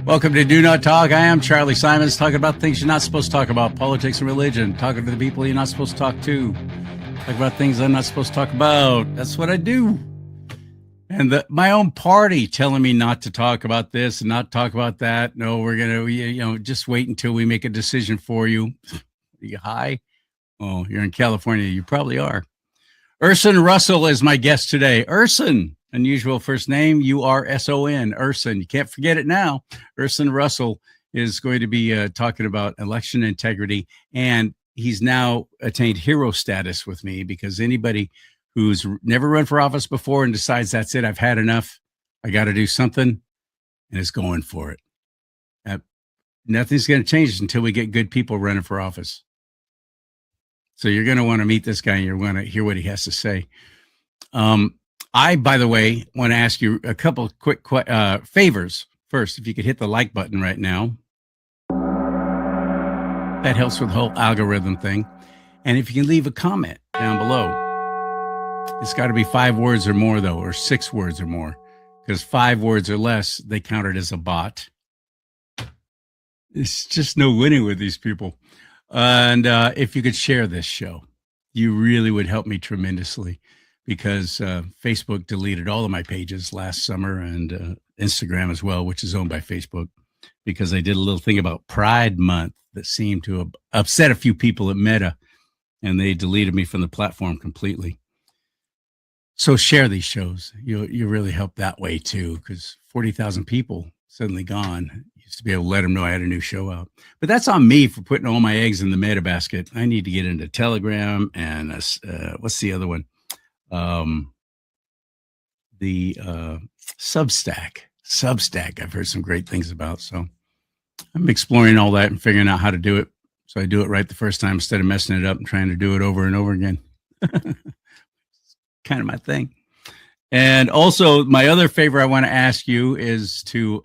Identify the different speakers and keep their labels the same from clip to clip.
Speaker 1: Welcome to Do Not Talk. I am Charlie Simons, talking about things you're not supposed to talk about, politics and religion, talking to the people you're not supposed to talk to, talk about things I'm not supposed to talk about. That's what I do. And my own party telling me not to talk about this and not talk about that. No, we're going to, just wait until we make a decision for you. Are you high? Oh, you're in California. You probably are. Urson Russell is my guest today. Urson, unusual first name, Urson. Urson, you can't forget it now. Urson Russell is going to be talking about election integrity, and he's now attained hero status with me because anybody who's never run for office before and decides that's it, I've had enough, I got to do something, and is going for it. Nothing's going to change until we get good people running for office. So you're going to want to meet this guy and you're going to hear what he has to say. I, by the way, want to ask you a couple quick favors. First, if you could hit the like button right now. That helps with the whole algorithm thing. And if you can leave a comment down below. It's got to be 5 words or more, though, or 6 words or more. Because 5 words or less, they count it as a bot. It's just no winning with these people. And if you could share this show, you really would help me tremendously because Facebook deleted all of my pages last summer and Instagram as well, which is owned by Facebook, because I did a little thing about Pride Month that seemed to have upset a few people at Meta, and they deleted me from the platform completely. So share these shows. You really help that way too, because 40,000 people suddenly gone. Used to be able to let them know I had a new show out. But that's on me for putting all my eggs in the Meta basket. I need to get into Telegram and what's the other one? The Substack. Substack I've heard some great things about. So I'm exploring all that and figuring out how to do it. So I do it right the first time instead of messing it up and trying to do it over and over again. Kind of my thing. And also my other favor I want to ask you is to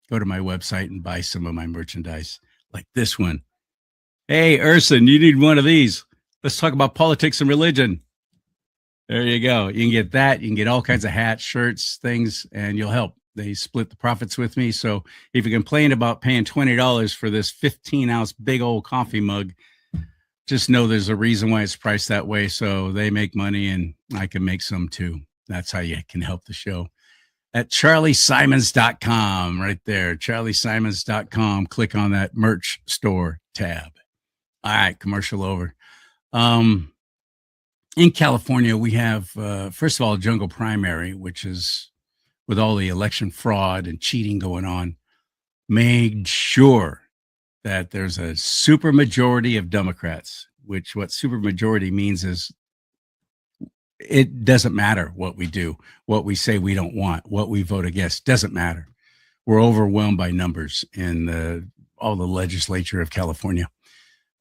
Speaker 1: go to my website and buy some of my merchandise like this one. Hey, Urson, you need one of these. Let's talk about politics and religion. There you go. You can get that. You can get all kinds of hats, shirts, things, and you'll help. They split the profits with me. So if you complain about paying $20 for this 15-ounce big old coffee mug, just know there's a reason why it's priced that way. So they make money and I can make some too. That's how you can help the show. At charliesimons.com, right there, charliesimons.com. Click on that merch store tab. All right, commercial over. In California, we have, first of all, a jungle primary, which is with all the election fraud and cheating going on, made sure that there's a supermajority of Democrats, which what supermajority means is it doesn't matter what we do, what we say we don't want, what we vote against, doesn't matter. We're overwhelmed by numbers in all the legislature of California.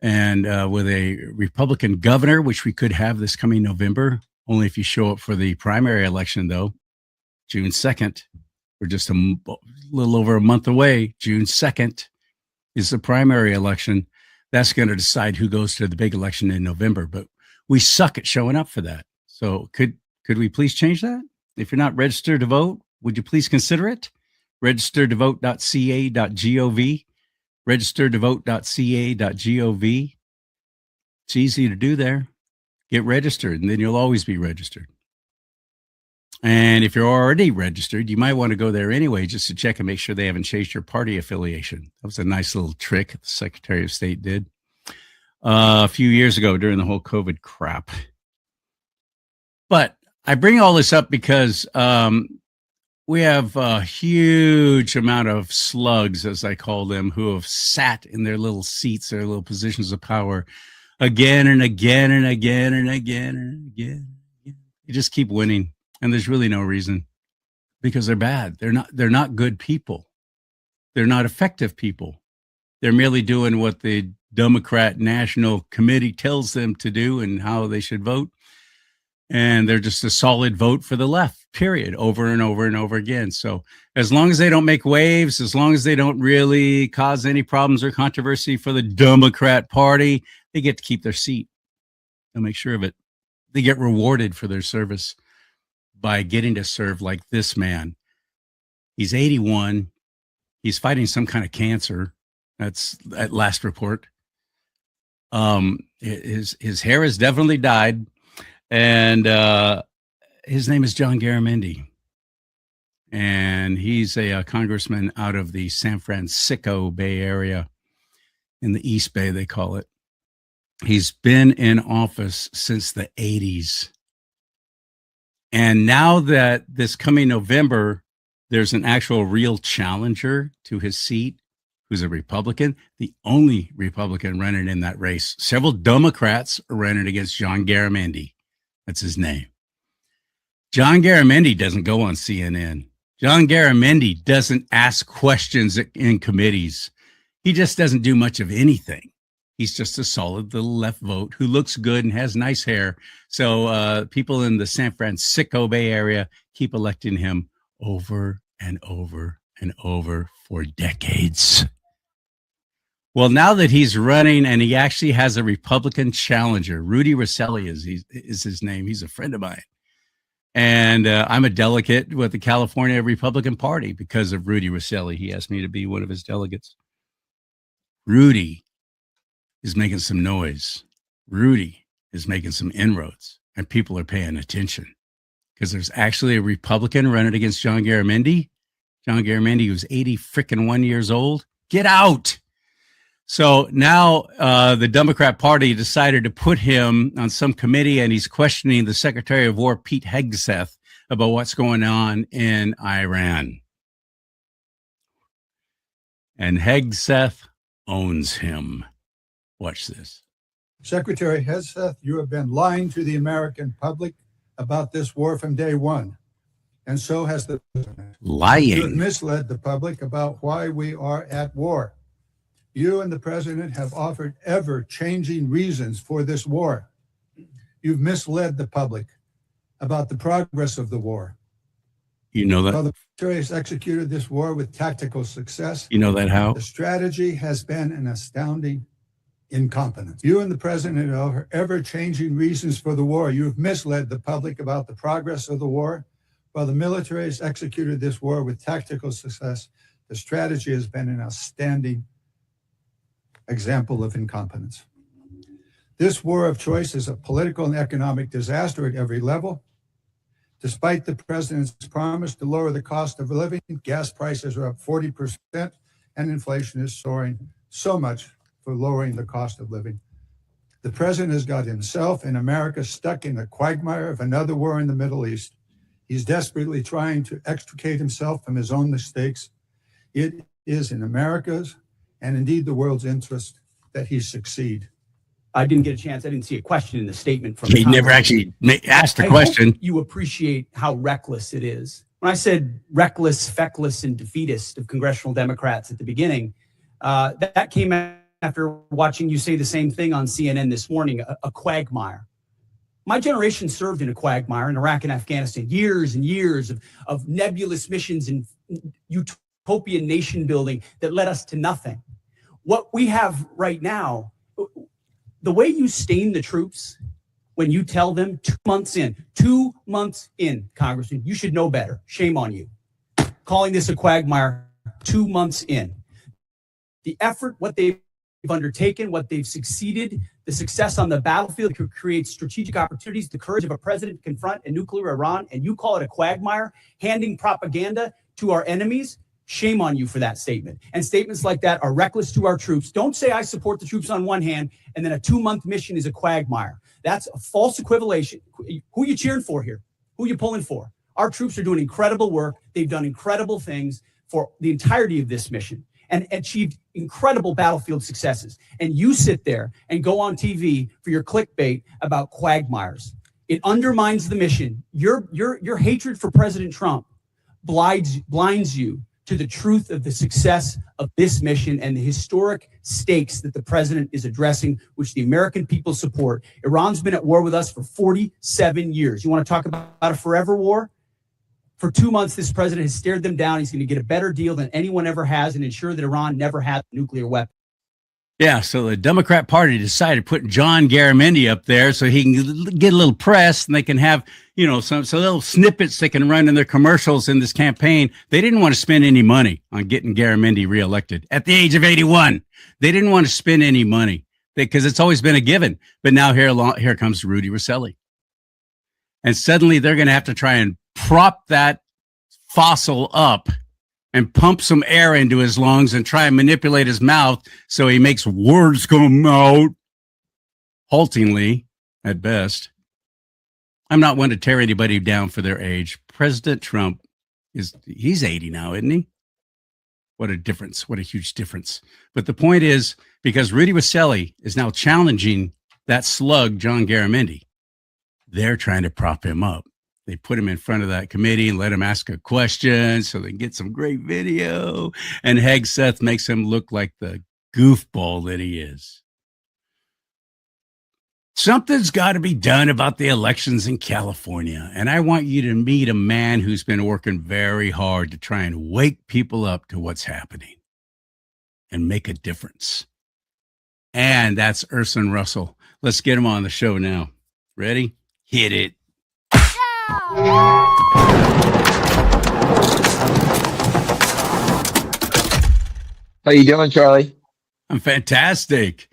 Speaker 1: And with a Republican governor, which we could have this coming November, only if you show up for the primary election, though, June 2nd, we're just a little over a month away. June 2nd is the primary election. That's going to decide who goes to the big election in November. But we suck at showing up for that. So could we please change that? If you're not registered to vote, would you please consider it? Registertovote.ca.gov. Registertovote.ca.gov. It's easy to do there. Get registered, and then you'll always be registered. And if you're already registered, you might want to go there anyway just to check and make sure they haven't changed your party affiliation. That was a nice little trick the Secretary of State did a few years ago during the whole COVID crap. But I bring all this up because we have a huge amount of slugs, as I call them, who have sat in their little seats, their little positions of power again and again and again and again and again. You just keep winning. And there's really no reason, because they're bad. They're not good people. They're not effective people. They're merely doing what the Democrat National Committee tells them to do and how they should vote. And they're just a solid vote for the left, period, over and over and over again. So as long as they don't make waves, as long as they don't really cause any problems or controversy for the Democrat Party, they get to keep their seat. They'll make sure of it. They get rewarded for their service by getting to serve like this man. He's 81. He's fighting some kind of cancer. That's at last report. His hair has definitely dyed, and his name is John Garamendi, and he's a congressman out of the San Francisco Bay Area, in the East Bay, they call it. He's been in office since the 80s. And now that this coming November, there's an actual real challenger to his seat who's a Republican, the only Republican running in that race. Several Democrats are running against John Garamendi. That's his name. John Garamendi doesn't go on CNN. John Garamendi doesn't ask questions in committees. He just doesn't do much of anything. He's just a solid little left vote who looks good and has nice hair. So people in the San Francisco Bay Area keep electing him over and over and over for decades. Well, now that he's running and he actually has a Republican challenger, Rudy Rosselli is his name. He's a friend of mine. And I'm a delegate with the California Republican Party because of Rudy Rosselli. He asked me to be one of his delegates. Rudy is making some noise. Rudy is making some inroads, and people are paying attention because there's actually a Republican running against John Garamendi. John Garamendi, who's 81 years old. Get out. So now the Democrat Party decided to put him on some committee, and he's questioning the Secretary of War, Pete Hegseth, about what's going on in Iran. And Hegseth owns him. Watch this.
Speaker 2: Secretary Hegseth, you have been lying to the American public about this war from day one. And so has the president.
Speaker 1: Lying.
Speaker 2: You have misled the public about why we are at war. You and the president have offered ever-changing reasons for this war. You've misled the public about the progress of the war.
Speaker 1: You know that?
Speaker 2: While the military has executed this war with tactical success,
Speaker 1: You know that how?
Speaker 2: the strategy has been an astounding incompetence. You and the president have ever-changing reasons for the war. You have misled the public about the progress of the war. While the military has executed this war with tactical success, the strategy has been an outstanding example of incompetence. This war of choice is a political and economic disaster at every level. Despite the president's promise to lower the cost of living, gas prices are up 40% and inflation is soaring so much for lowering the cost of living. The president has got himself and America stuck in the quagmire of another war in the Middle East. He's desperately trying to extricate himself from his own mistakes. It is in America's and indeed the world's interest that he succeed.
Speaker 3: I didn't get a chance. I didn't see a question in the statement from.
Speaker 1: He never actually asked the question.
Speaker 3: Hope you appreciate how reckless it is. When I said reckless, feckless, and defeatist of congressional Democrats at the beginning, that came after watching you say the same thing on CNN this morning, a quagmire. My generation served in a quagmire in Iraq and Afghanistan, years and years of nebulous missions and utopian nation building that led us to nothing. What we have right now, the way you stain the troops when you tell them 2 months in, Congressman, you should know better. Shame on you. Calling this a quagmire 2 months in. The effort, what they've undertaken, what they've succeeded, the success on the battlefield to create strategic opportunities, the courage of a president to confront a nuclear Iran, and you call it a quagmire, handing propaganda to our enemies. Shame on you for that statement. And statements like that are reckless to our troops. Don't say I support the troops on one hand, and then a 2-month mission is a quagmire. That's a false equivalation. Who are you cheering for here? Who are you pulling for? Our troops are doing incredible work. They've done incredible things for the entirety of this mission and achieved incredible battlefield successes. And you sit there and go on TV for your clickbait about quagmires. It undermines the mission. Your hatred for President Trump blinds you to the truth of the success of this mission and the historic stakes that the president is addressing, which the American people support. Iran's been at war with us for 47 years. You want to talk about a forever war? For 2 months, this president has stared them down. He's going to get a better deal than anyone ever has and ensure that Iran never has a nuclear weapon.
Speaker 1: Yeah, so the Democrat Party decided putting John Garamendi up there so he can get a little press and they can have, some little snippets they can run in their commercials in this campaign. They didn't want to spend any money on getting Garamendi reelected at the age of 81. They didn't want to spend any money because it's always been a given. But now here comes Rudy Rosselli. And suddenly they're going to have to try and prop that fossil up and pump some air into his lungs and try and manipulate his mouth so he makes words come out haltingly at best. I'm not one to tear anybody down for their age. President Trump he's 80 now, isn't he? What a difference. What a huge difference. But the point is, because Rudy Rosselli is now challenging that slug, John Garamendi, they're trying to prop him up. They put him in front of that committee and let him ask a question so they can get some great video. And Hegseth makes him look like the goofball that he is. Something's got to be done about the elections in California. And I want you to meet a man who's been working very hard to try and wake people up to what's happening and make a difference. And that's Urson Russell. Let's get him on the show now. Ready? Hit it.
Speaker 4: How you doing, Charlie?
Speaker 1: I'm fantastic.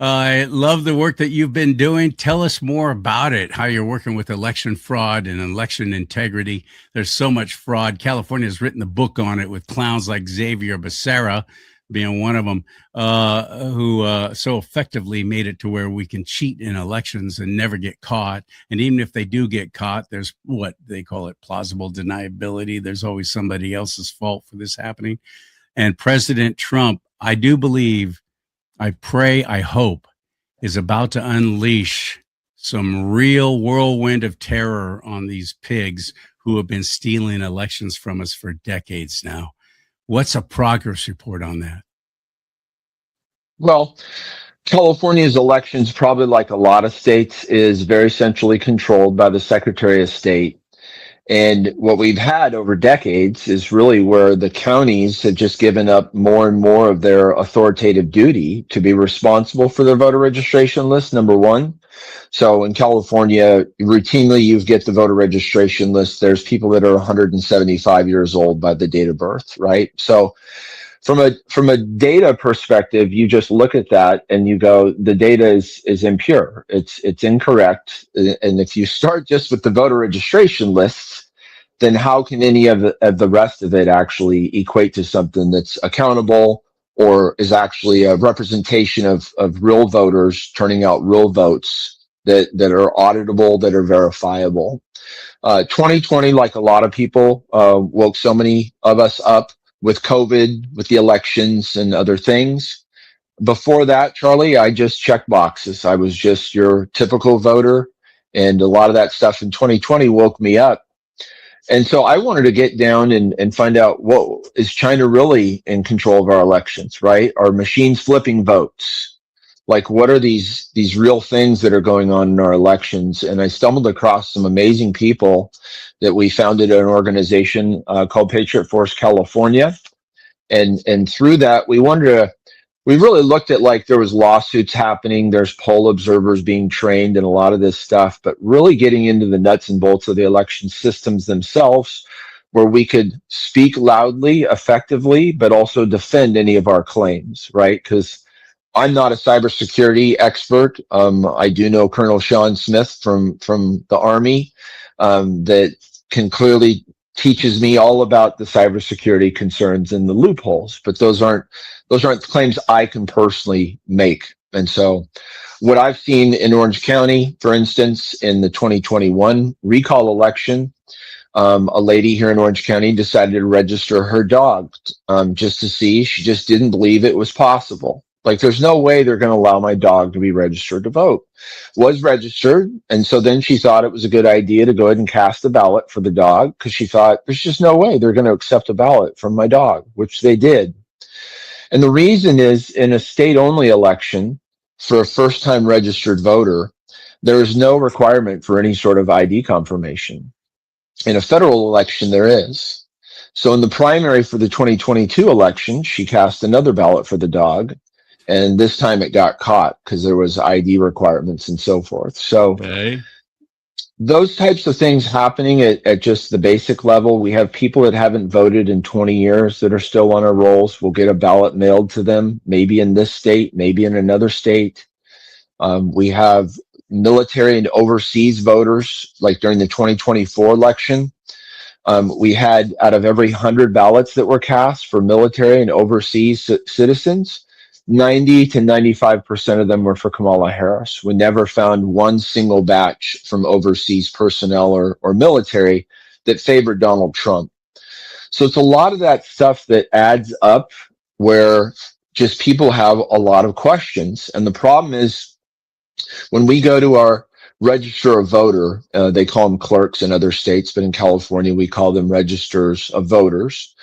Speaker 1: I love the work that you've been doing. Tell us more about it, how you're working with election fraud and election integrity. There's so much fraud. California has written a book on it with clowns like Xavier Becerra being one of them, who so effectively made it to where we can cheat in elections and never get caught. And even if they do get caught, there's what they call it, plausible deniability. There's always somebody else's fault for this happening. And President Trump, I do believe, I pray, I hope, is about to unleash some real whirlwind of terror on these pigs who have been stealing elections from us for decades now. What's a progress report on that?
Speaker 4: Well, California's elections, probably like a lot of states, is very centrally controlled by the Secretary of State. And what we've had over decades is really where the counties have just given up more and more of their authoritative duty to be responsible for their voter registration list, number one. So in California, routinely you get the voter registration list. There's people that are 175 years old by the date of birth, right? So from a data perspective, you just look at that and you go, the data is impure. It's incorrect. And if you start just with the voter registration lists, then how can any of the rest of it actually equate to something that's accountable or is actually a representation of real voters turning out real votes that are auditable, that are verifiable? 2020, like a lot of people, woke so many of us up with COVID, with the elections and other things. Before that, Charlie, I just checked boxes. I was just your typical voter. And a lot of that stuff in 2020 woke me up. And so I wanted to get down and find out, what is China really in control of our elections, right? Are machines flipping votes? Like, what are these real things that are going on in our elections? And I stumbled across some amazing people that we founded an organization called Patriot Force California. And through that, we really looked at, like, there was lawsuits happening, there's poll observers being trained and a lot of this stuff, but really getting into the nuts and bolts of the election systems themselves, where we could speak loudly, effectively, but also defend any of our claims, right? Because I'm not a cybersecurity expert. I do know Colonel Sean Smith from the Army that can clearly teaches me all about the cybersecurity concerns and the loopholes, but those aren't claims I can personally make. And so what I've seen in Orange County, for instance, in the 2021 recall election, a lady here in Orange County decided to register her dog just to see. She just didn't believe it was possible. Like, there's no way they're going to allow my dog to be registered to vote. Was registered, and so then she thought it was a good idea to go ahead and cast a ballot for the dog, because she thought there's just no way they're going to accept a ballot from my dog, which they did. And the reason is, in a state-only election for a first-time registered voter, there is no requirement for any sort of ID confirmation. In a federal election, there is. So in the primary for the 2022 election, she cast another ballot for the dog. And this time it got caught because there was ID requirements and so forth. So
Speaker 1: Okay.
Speaker 4: those types of things happening at just the basic level. We have people that haven't voted in 20 years that are still on our rolls. We'll get a ballot mailed to them, maybe in this state, maybe in another state. We have military and overseas voters, like during the 2024 election. We had, out of every 100 ballots that were cast for military and overseas citizens, 90 to 95% of them were for Kamala Harris. We never found one single batch from overseas personnel or military that favored Donald Trump. So it's a lot of that stuff that adds up where just people have a lot of questions. And the problem is when we go to our register a voter, they call them clerks in other states, but in California, we call them registers of voters.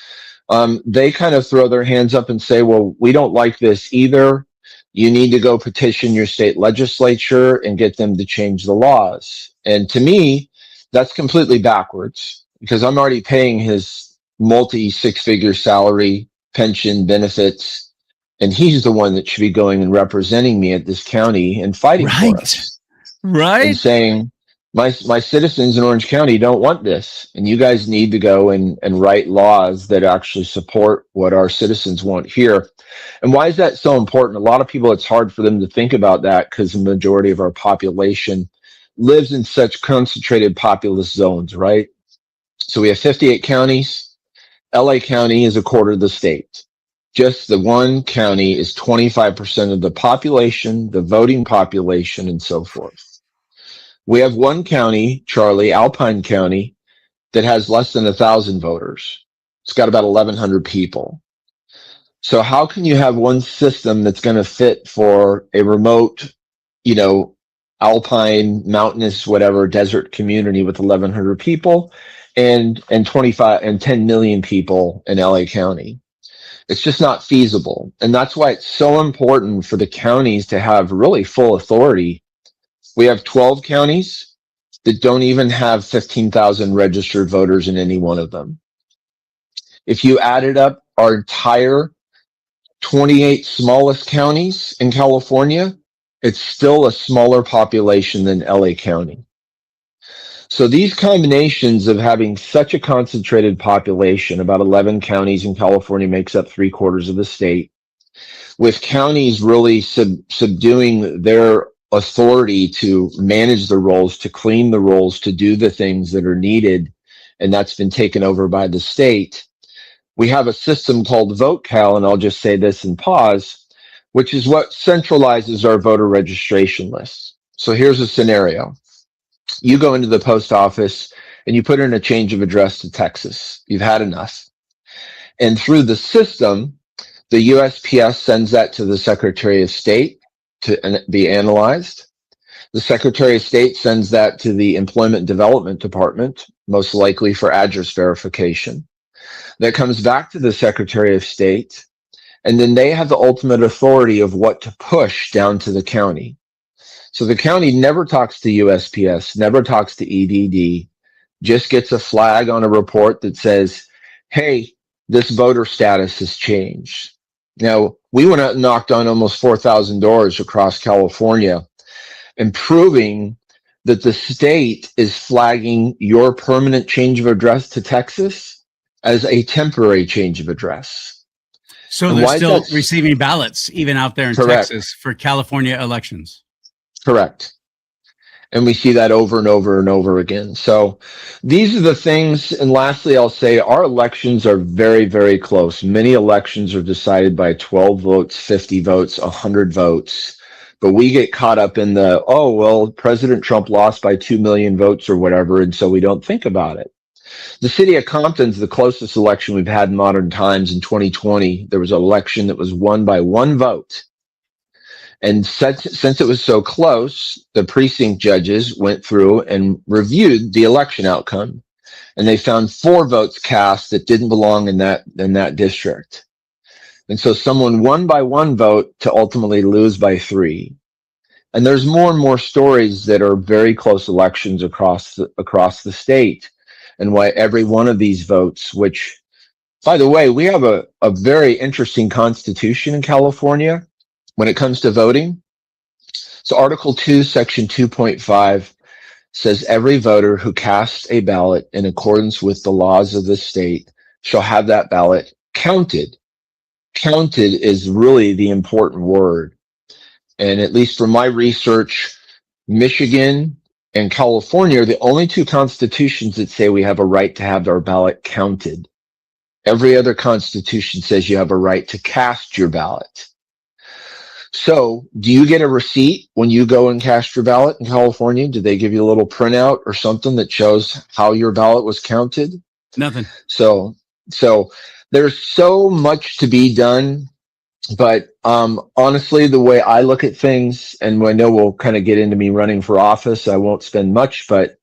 Speaker 4: They kind of throw their hands up and say, well, we don't like this either. You need to go petition your state legislature and get them to change the laws. And to me, that's completely backwards because I'm already paying his multi six-figure salary, pension, benefits, and he's the one that should be going and representing me at this county and fighting for us.
Speaker 1: Right.
Speaker 4: And saying, my citizens in Orange County don't want this, and you guys need to go and write laws that actually support what our citizens want here. And why is that so important? A lot of people, it's hard for them to think about that because the majority of our population lives in such concentrated populous zones, right? So we have 58 counties. LA County is a quarter of the state. Just the one county is 25% of the population, the voting population, and so forth. We have one county, Charlie, Alpine County, that has less than 1,000 voters. It's got about 1,100 people. So how can you have one system that's going to fit for a remote, alpine, mountainous, whatever, desert community with 1,100 people and 10 million people in LA County? It's just not feasible. And that's why it's so important for the counties to have really full authority. We have 12 counties that don't even have 15,000 registered voters in any one of them. If you added up our entire 28 smallest counties in California, it's still a smaller population than LA County. So these combinations of having such a concentrated population, about 11 counties in California makes up 3/4 of the state, with counties really subduing their authority to manage the rolls, to clean the rolls, to do the things that are needed, and that's been taken over by the state. We have a system called VoteCal, and I'll just say this and pause, which is what centralizes our voter registration lists. So here's a scenario. You go into the post office and you put in a change of address to Texas. You've had enough. And through the system, the USPS sends that to the Secretary of State to be analyzed. The Secretary of State sends that to the Employment Development Department, most likely for address verification. That comes back to the Secretary of State, and then they have the ultimate authority of what to push down to the county. So the county never talks to USPS, never talks to EDD, just gets a flag on a report that says, hey, this voter status has changed. Now, we went out and knocked on almost 4,000 doors across California and proving that the state is flagging your permanent change of address to Texas as a temporary change of address.
Speaker 1: So
Speaker 4: And
Speaker 1: they're
Speaker 4: why
Speaker 1: still
Speaker 4: that's-
Speaker 1: receiving ballots even out there in
Speaker 4: Correct.
Speaker 1: Texas for California elections.
Speaker 4: Correct. And we see that over and over and over again. So these are the things. And lastly, I'll say our elections are very, very close. Many elections are decided by 12 votes, 50 votes, 100 votes. But we get caught up in the, oh, well, President Trump lost by 2 million votes or whatever. And so we don't think about it. The city of Compton's the closest election we've had in modern times. In 2020, there was an election that was won by 1 vote. And since it was so close, the precinct judges went through and reviewed the election outcome, and they found 4 votes cast that didn't belong in that district. And so someone won by 1 vote to ultimately lose by 3. And there's more and more stories that are very close elections across the state, and why every one of these votes, which, by the way, we have a very interesting constitution in California. when it comes to voting. So Article 2, Section 2.5 says every voter who casts a ballot in accordance with the laws of the state shall have that ballot counted. Counted is really the important word. And at least from my research, Michigan and California are the only two constitutions that say we have a right to have our ballot counted. Every other constitution says you have a right to cast your ballot. So, do you get a receipt when you go and cast your ballot in California? Do they give you a little printout or something that shows how your ballot was counted?
Speaker 1: Nothing.
Speaker 4: So there's so much to be done. But honestly, the way I look at things, and I know we'll kind of get into me running for office, I won't spend much, but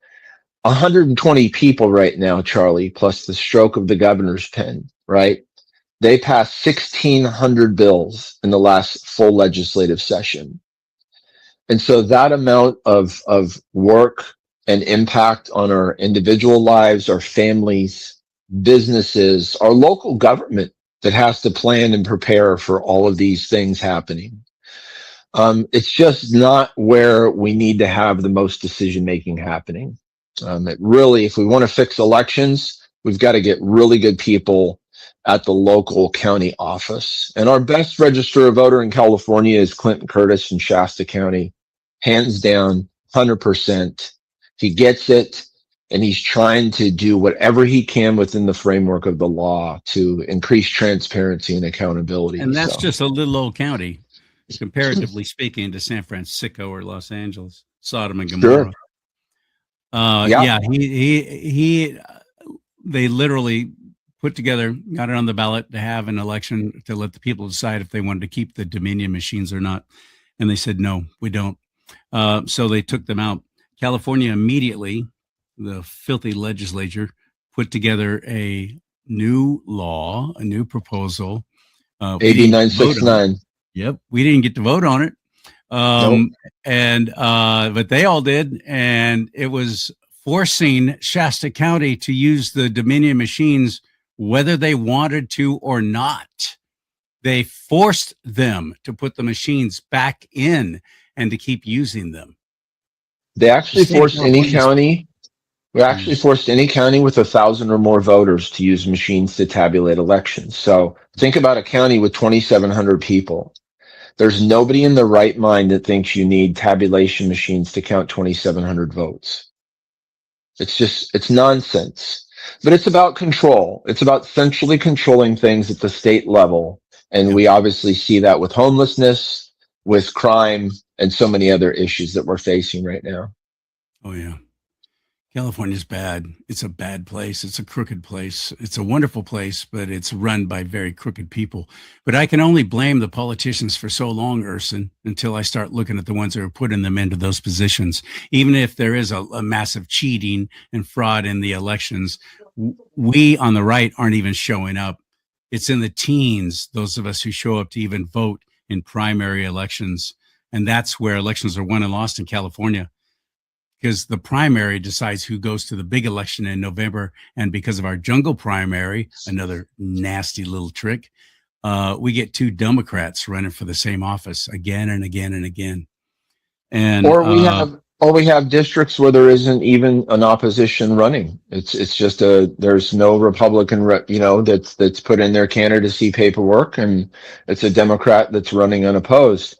Speaker 4: 120 people right now, Charlie, plus the stroke of the governor's pen, right? They passed 1,600 bills in the last full legislative session. And so that amount of work and impact on our individual lives, our families, businesses, our local government that has to plan and prepare for all of these things happening. It's just not where we need to have the most decision-making happening. It really, if we want to fix elections, we've got to get really good people at the local county office. And our best register of voter in California is Clinton Curtis in Shasta County. Hands down, 100%. He gets it, and he's trying to do whatever he can within the framework of the law to increase transparency and accountability.
Speaker 1: And that's just a little old county, comparatively speaking, to San Francisco or Los Angeles, Sodom and Gomorrah.
Speaker 4: Sure.
Speaker 1: Yeah, they literally put together, got it on the ballot to have an election to let the people decide if they wanted to keep the Dominion machines or not. And they said, no, we don't. So they took them out. California immediately, the filthy legislature, put together a new law, a new proposal.
Speaker 4: AB 969.
Speaker 1: Yep. We didn't get to vote on it.
Speaker 4: Nope.
Speaker 1: But they all did. And it was forcing Shasta County to use the Dominion machines, whether they wanted to or not. They forced them to put the machines back in and to keep using them.
Speaker 4: They actually forced any county. We actually forced any county with 1,000 or more voters to use machines to tabulate elections. So think about a county with 2,700 people. There's nobody in the right mind that thinks you need tabulation machines to count 2,700 votes. It's nonsense. But it's about control. It's about centrally controlling things at the state level. And we obviously see that with homelessness, with crime, and so many other issues that we're facing right now.
Speaker 1: Oh, yeah. California's bad. It's a bad place. It's a crooked place. It's a wonderful place, but it's run by very crooked people. But I can only blame the politicians for so long, Urson, until I start looking at the ones that are putting them into those positions. Even if there is a massive cheating and fraud in the elections, we on the right aren't even showing up. It's in the teens, those of us who show up to even vote in primary elections. And that's where elections are won and lost in California, because the primary decides who goes to the big election in November. And because of our jungle primary, another nasty little trick, we get two Democrats running for the same office again and again and again. And
Speaker 4: or we have districts where there isn't even an opposition running. It's just there's no Republican that's put in their candidacy paperwork, and it's a Democrat that's running unopposed.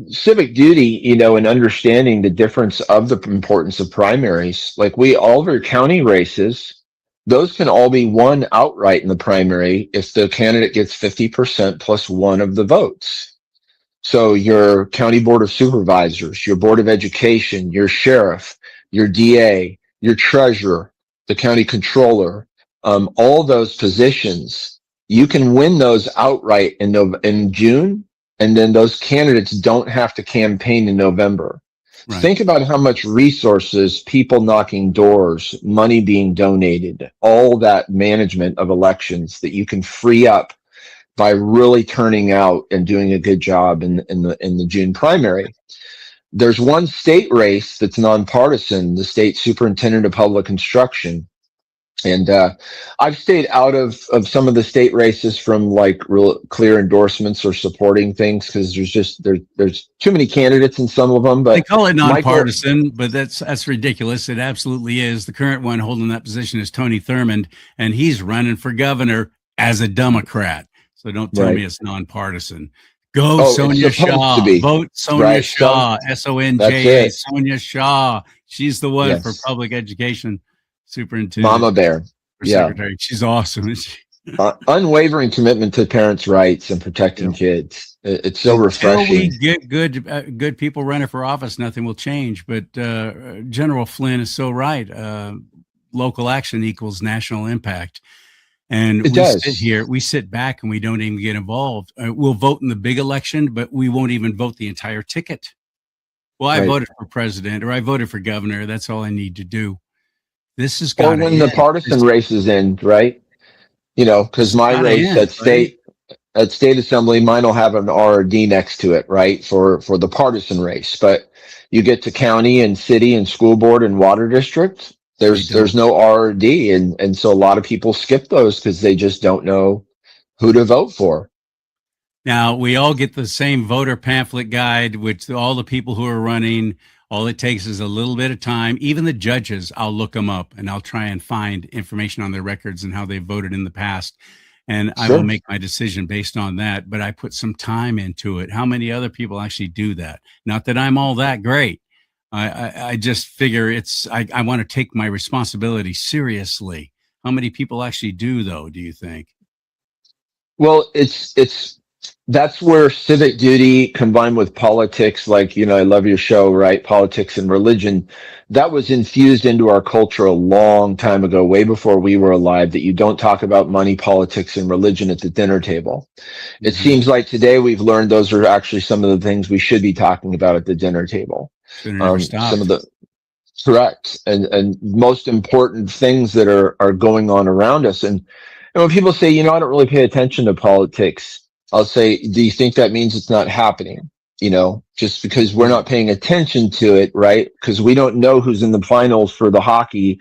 Speaker 4: Civic duty, and understanding the difference of the importance of primaries. Like all of our county races, those can all be won outright in the primary if the candidate gets 50% plus one of the votes. So your county board of supervisors, your board of education, your sheriff, your DA, your treasurer, the county controller, all those positions, you can win those outright in June. And then those candidates don't have to campaign in November. Right. Think about how much resources, people knocking doors, money being donated, all that management of elections that you can free up by really turning out and doing a good job in the June primary. There's one state race that's nonpartisan, the state superintendent of public instruction. And I've stayed out of some of the state races from like real clear endorsements or supporting things because there's too many candidates in some of them.
Speaker 1: They
Speaker 4: But
Speaker 1: call it
Speaker 4: Michael,
Speaker 1: nonpartisan, but that's ridiculous. It absolutely is. The current one holding that position is Tony Thurmond, and he's running for governor as a Democrat. So don't tell me
Speaker 4: right?
Speaker 1: it's nonpartisan. Go
Speaker 4: Oh, it's
Speaker 1: Sonia
Speaker 4: supposed to
Speaker 1: Shaw.
Speaker 4: be,
Speaker 1: Vote Sonia
Speaker 4: right? So
Speaker 1: Shaw.
Speaker 4: that's
Speaker 1: SONJA.
Speaker 4: it.
Speaker 1: Sonia Shaw. She's the one for
Speaker 4: Yes,
Speaker 1: public education superintendent
Speaker 4: Mama Bear.
Speaker 1: or
Speaker 4: Yeah,
Speaker 1: secretary. She's awesome.
Speaker 4: unwavering commitment to parents' rights and protecting
Speaker 1: Yeah.
Speaker 4: kids. It's so
Speaker 1: Until we
Speaker 4: refreshing.
Speaker 1: get good people running for office, nothing will change. But General Flynn is so right. Local action equals national impact. And
Speaker 4: It does.
Speaker 1: we sit back and we don't even get involved. We'll vote in the big election, but we won't even vote the entire ticket. Well, I
Speaker 4: Right.
Speaker 1: voted for president or I voted for governor. That's all I need to do. This has
Speaker 4: Or
Speaker 1: got to
Speaker 4: when the
Speaker 1: end.
Speaker 4: partisan races end, right?
Speaker 1: This
Speaker 4: Because
Speaker 1: has
Speaker 4: my
Speaker 1: got to
Speaker 4: race
Speaker 1: end, buddy.
Speaker 4: at state assembly, mine will have an R or D next to it, right? For the partisan race. But you get to county and city and school board and water district,
Speaker 1: They
Speaker 4: there's
Speaker 1: don't.
Speaker 4: no R or D. And so a lot of people skip those because they just don't know who to vote for.
Speaker 1: Now, we all get the same voter pamphlet guide, which all the people who are running, all it takes is a little bit of time. Even the judges, I'll look them up and I'll try and find information on their records and how they voted in the past. And I will
Speaker 4: Sure.
Speaker 1: make my decision based on that. But I put some time into it. How many other people actually do that? Not that I'm all that great. I just figure I want to take my responsibility seriously. How many people actually do, though, do you think?
Speaker 4: Well, that's where civic duty combined with politics, like, I love your show, right? Politics and religion, that was infused into our culture a long time ago, way before we were alive, that you don't talk about money, politics, and religion at the dinner table. It
Speaker 1: Mm-hmm.
Speaker 4: seems like today we've learned those are actually some of the things we should be talking about at the dinner table.
Speaker 1: Should have never
Speaker 4: Some of
Speaker 1: stopped.
Speaker 4: the correct and most important things that are going on around us. And when people say, I don't really pay attention to politics, I'll say, do you think that means it's not happening? Just because we're not paying attention to it, right? Because we don't know who's in the finals for the hockey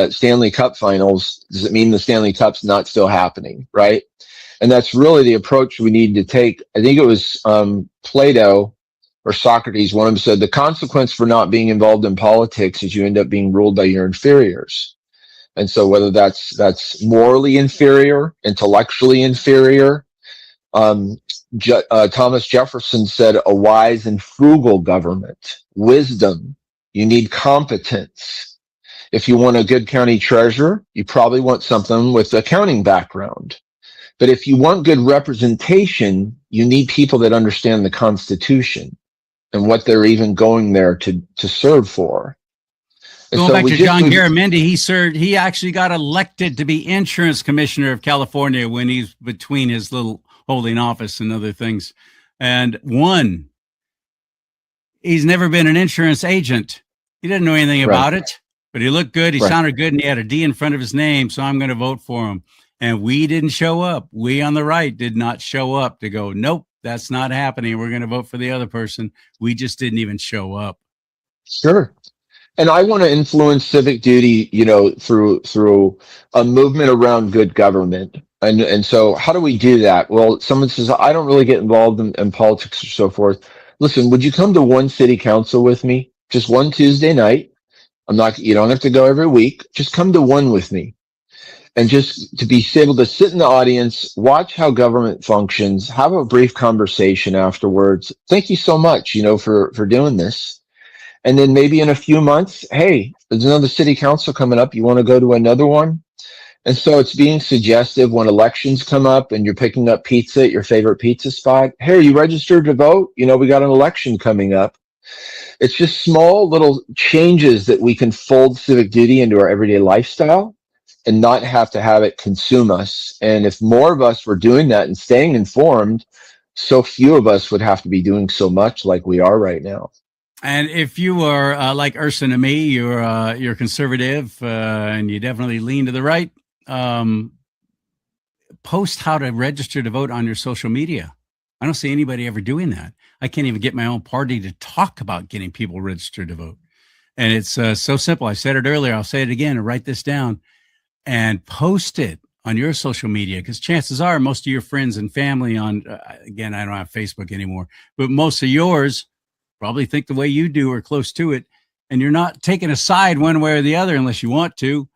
Speaker 4: Stanley Cup finals. Does it mean the Stanley Cup's not still happening, right? And that's really the approach we need to take. I think it was Plato or Socrates, one of them said, the consequence for not being involved in politics is you end up being ruled by your inferiors. And so whether that's morally inferior, intellectually inferior, Thomas Jefferson said, a wise and frugal government, wisdom, you need competence. If you want a good county treasurer, you probably want something with accounting background. But if you want good representation, you need people that understand the Constitution and what they're even going there to serve for. And
Speaker 1: Going
Speaker 4: so
Speaker 1: back
Speaker 4: we
Speaker 1: to
Speaker 4: just
Speaker 1: John
Speaker 4: we
Speaker 1: Garamendi, he actually got elected to be insurance commissioner of California when he's between his little holding office and other things, and won. He's never been an insurance agent. He didn't know anything
Speaker 4: right,
Speaker 1: about it, but he looked good. He
Speaker 4: right.
Speaker 1: sounded good, and he had a D in front of his name. So I'm going to vote for him. And we didn't show up. We on the right did not show up to go, nope, that's not happening. We're going to vote for the other person. We just didn't even show up.
Speaker 4: Sure. And I want to influence civic duty, through a movement around good government. And so how do we do that? Well, someone says, I don't really get involved in politics or so forth. Listen, would you come to one city council with me? Just one Tuesday night. You don't have to go every week. Just come to one with me. And just to be able to sit in the audience, watch how government functions, have a brief conversation afterwards. Thank you so much, for doing this. And then maybe in a few months, hey, there's another city council coming up. You want to go to another one? And so it's being suggestive when elections come up and you're picking up pizza at your favorite pizza spot. Hey, are you registered to vote? We got an election coming up. It's just small little changes that we can fold civic duty into our everyday lifestyle and not have to have it consume us. And if more of us were doing that and staying informed, so few of us would have to be doing so much like we are right now.
Speaker 1: And if you are like Urson and me, you're conservative and you definitely lean to the right. Post how to register to vote on your social media. I don't see anybody ever doing that. I can't even get my own party to talk about getting people registered to vote. And it's so simple. I said it earlier. I'll say it again and write this down. and post it on your social media, because chances are most of your friends and family on, again, I don't have Facebook anymore, but most of yours probably think the way you do or close to it. And you're not taking a side one way or the other unless you want to.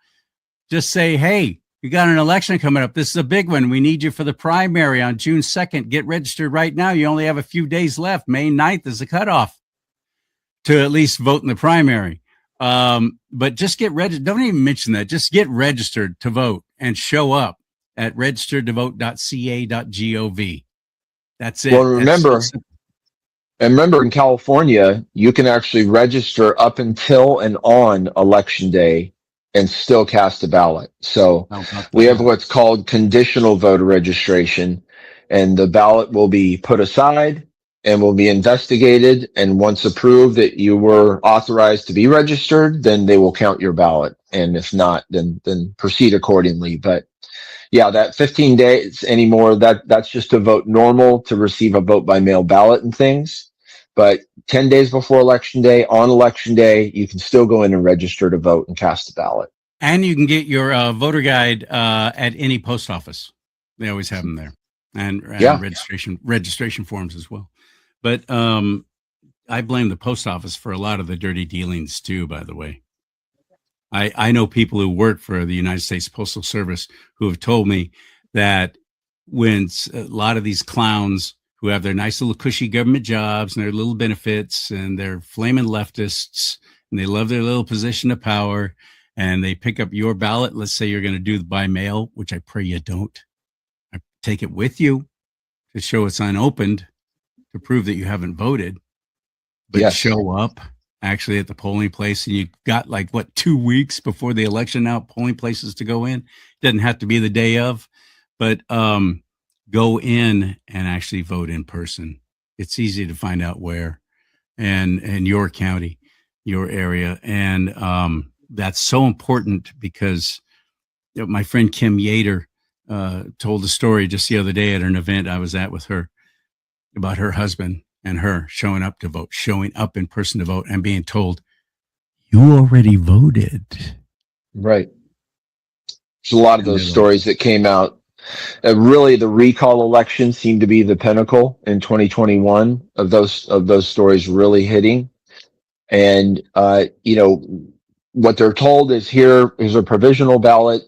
Speaker 1: Just say, hey, you got an election coming up. This is a big one. We need you for the primary on June 2nd. Get registered right now. You only have a few days left. May 9th is the cutoff to at least vote in the primary. But just get registered. Don't even mention that. Just get registered to vote and show up at registeredtovote.ca.gov. That's it.
Speaker 4: Well, remember in California, you can actually register up until and on election day and still cast a ballot. So we have what's called conditional voter registration, and the ballot will be put aside and will be investigated. And once approved that you were authorized to be registered, then they will count your ballot. And if not, then proceed accordingly. But yeah, that 15 days anymore, that's just to vote normal, to receive a vote by mail ballot and things. But 10 days before election day, on election day, you can still go in and register to vote and cast a ballot.
Speaker 1: And you can get your voter guide at any post office. They always have them there, and registration forms as well. But I blame the post office for a lot of the dirty dealings too, by the way. I know people who work for the United States Postal Service who have told me that when a lot of these clowns who have their nice little cushy government jobs and their little benefits and they're flaming leftists and they love their little position of power and they pick up your ballot, let's say you're going to do the by mail, which I pray you don't. I take it with you to show it's unopened to prove that you haven't voted, but
Speaker 4: Yes.
Speaker 1: show up actually at the polling place, and you've got 2 weeks before the election now, polling places to go in. Doesn't have to be the day of, but go in and actually vote in person. It's easy to find out where, and your county, your area, and that's so important because my friend Kim Yater told a story just the other day at an event I was at with her about her husband and her showing up to vote, showing up in person to vote and being told, you already voted.
Speaker 4: Right. There's a lot of those stories that came out. Really, the recall election seemed to be the pinnacle in 2021 of those stories really hitting. And, what they're told is here's a provisional ballot,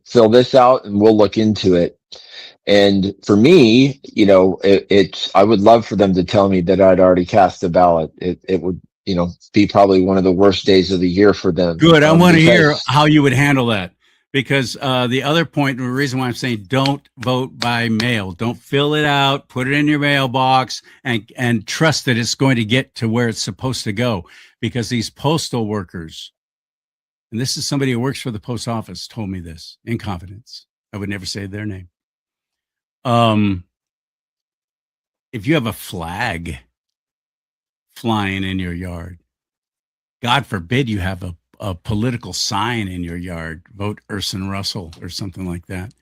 Speaker 4: fill this out and we'll look into it. And for me, I would love for them to tell me that I'd already cast a ballot. It would, be probably one of the worst days of the year for them.
Speaker 1: Good. I want to hear how you would handle that, because the other point, the reason why I'm saying don't vote by mail, don't fill it out, put it in your mailbox and trust that it's going to get to where it's supposed to go, because these postal workers, and this is somebody who works for the post office, told me this in confidence. I would never say their name. If you have a flag flying in your yard, God forbid you have a political sign in your yard, vote Urson Russell or something like that,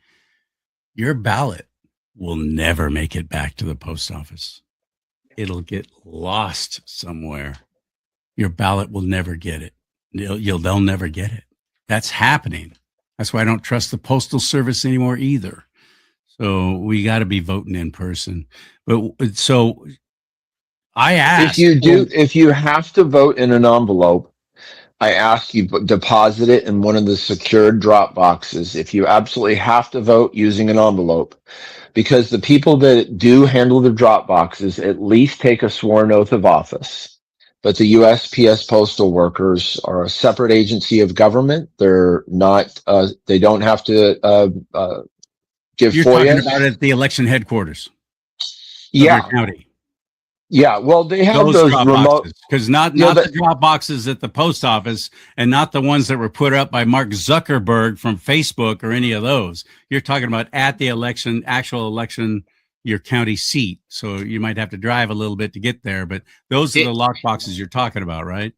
Speaker 1: your ballot will never make it back to the post office. It'll get lost somewhere. Your ballot will never get it. They'll never get it. That's happening. That's why I don't trust the Postal Service anymore either. So we got to be voting in person. But so I asked,
Speaker 4: if you have to vote in an envelope, I ask you deposit it in one of the secured drop boxes. If you absolutely have to vote using an envelope, because the people that do handle the drop boxes at least take a sworn oath of office. But the USPS postal workers are a separate agency of government. They're not. They don't have to give
Speaker 1: you're
Speaker 4: FOIAs.
Speaker 1: talking about at the election headquarters.
Speaker 4: Yeah.
Speaker 1: County.
Speaker 4: Yeah. Well, they have those remote,
Speaker 1: because not the drop boxes at the post office, and not the ones that were put up by Mark Zuckerberg from Facebook or any of those. You're talking about at the actual election, your county seat. So you might have to drive a little bit to get there, but those are the lock boxes you're talking about, right?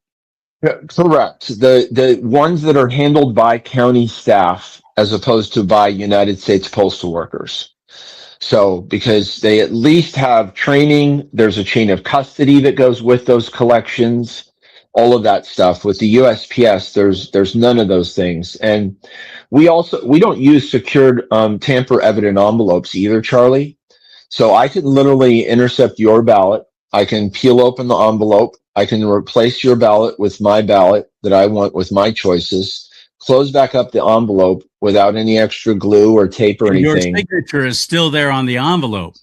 Speaker 4: Correct. The ones that are handled by county staff as opposed to by United States postal workers. So because they at least have training, there's a chain of custody that goes with those collections. all of that stuff. With the USPS, there's none of those things. And we don't use secured tamper evident envelopes either, Charlie. So I can literally intercept your ballot. I can peel open the envelope. I can replace your ballot with my ballot that I want with my choices, close back up the envelope without any extra glue or tape or
Speaker 1: And your
Speaker 4: anything.
Speaker 1: signature is still there on the envelope.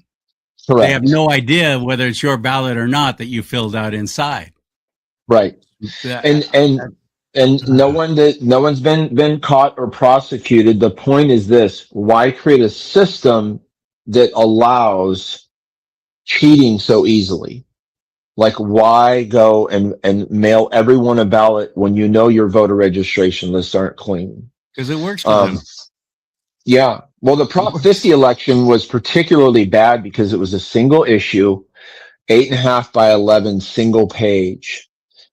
Speaker 4: Correct.
Speaker 1: They have no idea whether it's your ballot or not that you filled out inside.
Speaker 4: Right. And no one's been caught or prosecuted. The point is this: why create a system that allows cheating so easily? Like, why go and mail everyone a ballot when you know your voter registration lists aren't clean?
Speaker 1: Because it works for them.
Speaker 4: Yeah. Well, the Prop 50 election was particularly bad because it was a single issue, 8.5 by 11 single page.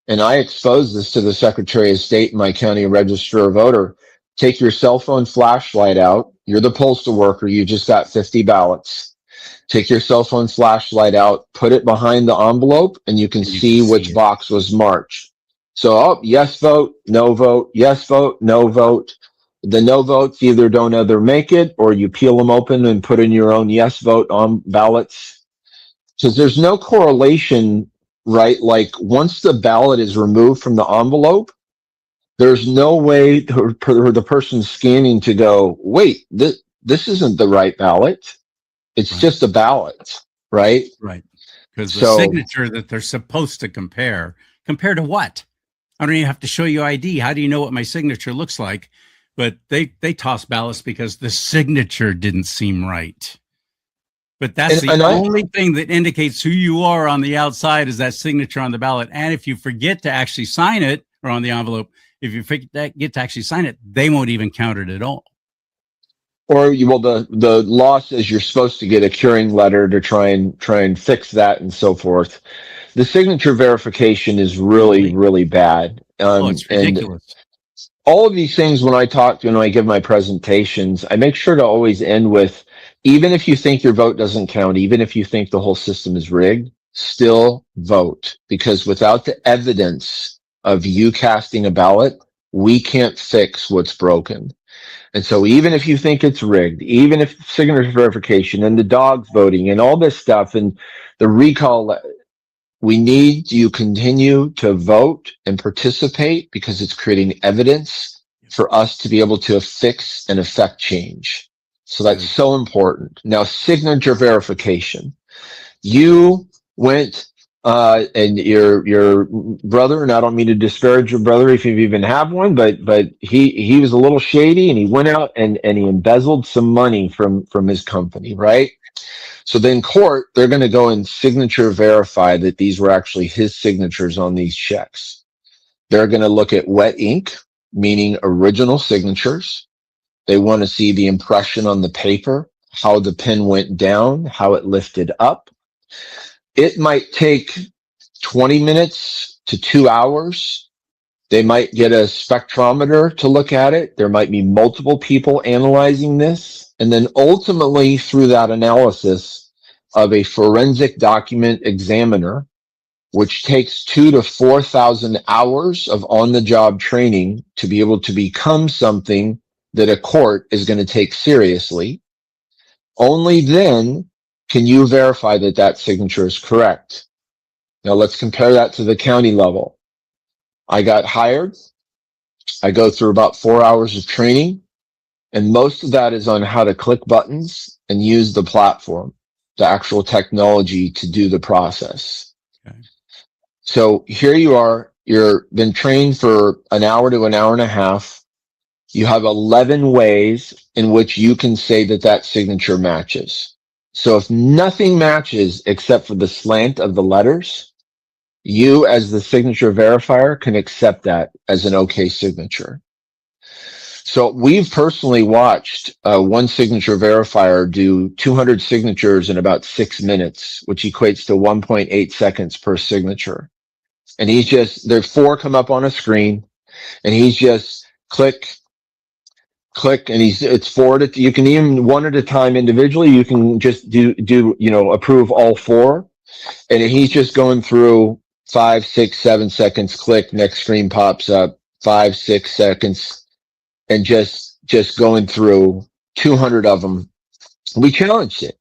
Speaker 4: And I exposed this to the Secretary of State and my county register a voter. Take your cell phone flashlight out. You're the postal worker. You just got 50 ballots. Take your cell phone flashlight out, put it behind the envelope, and you can see which box was marked. So, yes vote, no vote, yes vote, no vote. The no votes either don't ever make it, or you peel them open and put in your own yes vote on ballots. Because there's no correlation, right? Like, once the ballot is removed from the envelope, there's no way for the person scanning to go, wait, this isn't the right ballot. It's just a ballot, right?
Speaker 1: Right. Because the signature that they're supposed to compare to what? I don't even have to show you ID. How do you know what my signature looks like? But they toss ballots because the signature didn't seem right. But that's the only thing that indicates who you are on the outside is that signature on the ballot. And if you forget to actually sign it, or on the envelope, if you forget to actually sign it, they won't even count it at all.
Speaker 4: Or the law says you're supposed to get a curing letter to try and fix that and so forth. The signature verification is really bad.
Speaker 1: It's ridiculous.
Speaker 4: And all of these things, when I give my presentations, I make sure to always end with, even if you think your vote doesn't count, even if you think the whole system is rigged, still vote. Because without the evidence of you casting a ballot, we can't fix what's broken. And so even if you think it's rigged, even if signature verification and the dogs voting and all this stuff and the recall, we need you continue to vote and participate because it's creating evidence for us to be able to fix and affect change. So that's so important. Now, signature verification. You went and your brother, and I don't mean to disparage your brother if you even have one, but he was a little shady and he went out and he embezzled some money from his company, right? So then court, they're going to go and signature verify that these were actually his signatures on these checks. They're going to look at wet ink, meaning original signatures. They want to see the impression on the paper, how the pen went down, how it lifted up. It might take 20 minutes to 2 hours. They might get a spectrometer to look at it. There might be multiple people analyzing this. And then ultimately, through that analysis of a forensic document examiner, which takes 2,000 to 4,000 hours of on-the-job training to be able to become something that a court is going to take seriously, only then can you verify that that signature is correct. Now let's compare that to the county level. I got hired. I go through about 4 hours of training, and most of that is on how to click buttons and use the platform, the actual technology to do the process. Okay. So here you are, you've been trained for an hour to an hour and a half. You have 11 ways in which you can say that that signature matches. So if nothing matches except for the slant of the letters, you as the signature verifier can accept that as an okay signature. So we've personally watched one signature verifier do 200 signatures in about 6 minutes, which equates to 1.8 seconds per signature. And there's 4 come up on a screen, and he's just click, and it's forwarded. You can even one at a time individually. You can just do approve all 4, and he's just going through 5, 6, 7 seconds, click, next screen pops up, 5, 6 seconds, and just going through 200 of them. We challenged it.